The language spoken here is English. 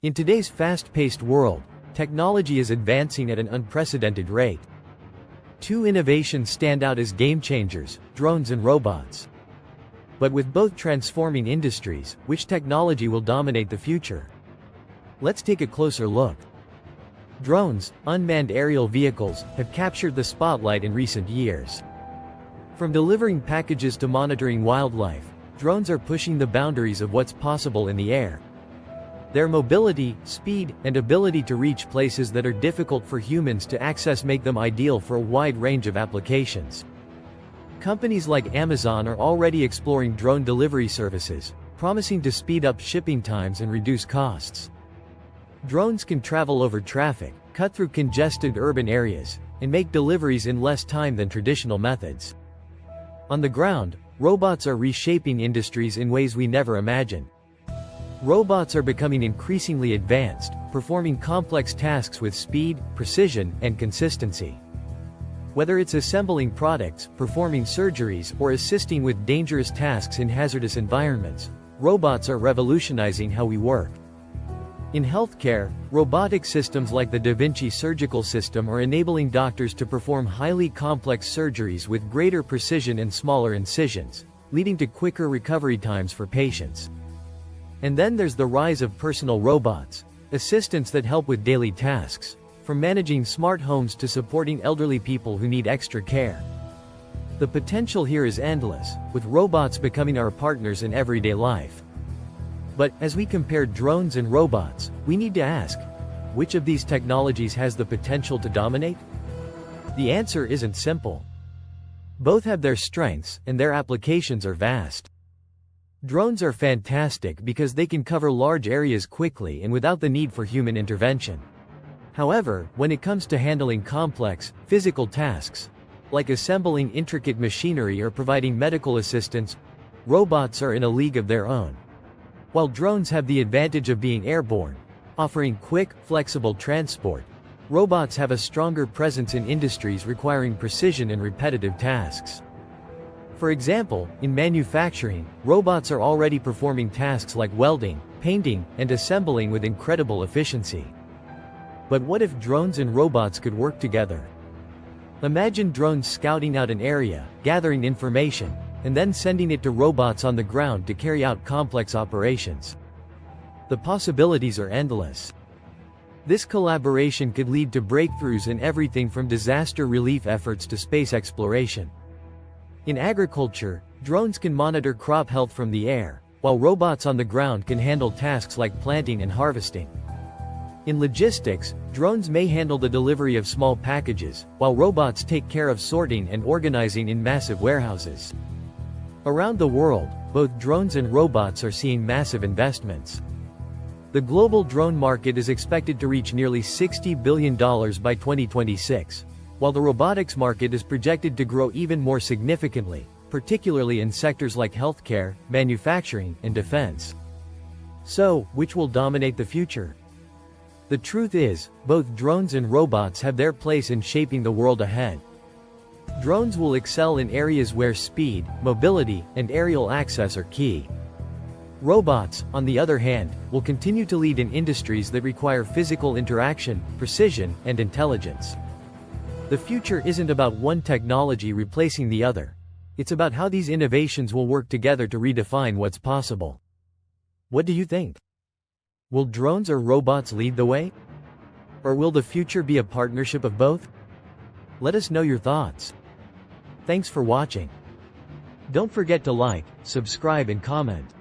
In today's fast-paced world, technology is advancing at an unprecedented rate. Two innovations stand out as game-changers: drones and robots. But with both transforming industries, which technology will dominate the future? Let's take a closer look. Drones, unmanned aerial vehicles, have captured the spotlight in recent years. From delivering packages to monitoring wildlife, drones are pushing the boundaries of what's possible in the air. Their mobility, speed, and ability to reach places that are difficult for humans to access make them ideal for a wide range of applications. Companies like Amazon are already exploring drone delivery services, promising to speed up shipping times and reduce costs. Drones can travel over traffic, cut through congested urban areas, and make deliveries in less time than traditional methods. On the ground, robots are reshaping industries in ways we never imagined. Robots are becoming increasingly advanced, performing complex tasks with speed, precision, and consistency. Whether it's assembling products, performing surgeries, or assisting with dangerous tasks in hazardous environments, robots are revolutionizing how we work. In healthcare, robotic systems like the Da Vinci surgical system are enabling doctors to perform highly complex surgeries with greater precision and smaller incisions, leading to quicker recovery times for patients. And then there's the rise of personal robots, assistants that help with daily tasks, from managing smart homes to supporting elderly people who need extra care. The potential here is endless, with robots becoming our partners in everyday life. But, as we compare drones and robots, we need to ask, which of these technologies has the potential to dominate? The answer isn't simple. Both have their strengths, and their applications are vast. Drones are fantastic because they can cover large areas quickly and without the need for human intervention. However, when it comes to handling complex, physical tasks, like assembling intricate machinery or providing medical assistance, robots are in a league of their own. While drones have the advantage of being airborne, offering quick, flexible transport, robots have a stronger presence in industries requiring precision and repetitive tasks. For example, in manufacturing, robots are already performing tasks like welding, painting, and assembling with incredible efficiency. But what if drones and robots could work together? Imagine drones scouting out an area, gathering information, and then sending it to robots on the ground to carry out complex operations. The possibilities are endless. This collaboration could lead to breakthroughs in everything from disaster relief efforts to space exploration. In agriculture, drones can monitor crop health from the air, while robots on the ground can handle tasks like planting and harvesting. In logistics, drones may handle the delivery of small packages, while robots take care of sorting and organizing in massive warehouses. Around the world, both drones and robots are seeing massive investments. The global drone market is expected to reach nearly $60 billion by 2026. While the robotics market is projected to grow even more significantly, particularly in sectors like healthcare, manufacturing, and defense. So, which will dominate the future? The truth is, both drones and robots have their place in shaping the world ahead. Drones will excel in areas where speed, mobility, and aerial access are key. Robots, on the other hand, will continue to lead in industries that require physical interaction, precision, and intelligence. The future isn't about one technology replacing the other. It's about how these innovations will work together to redefine what's possible. What do you think? Will drones or robots lead the way? Or will the future be a partnership of both? Let us know your thoughts. Thanks for watching. Don't forget to like, subscribe, and comment.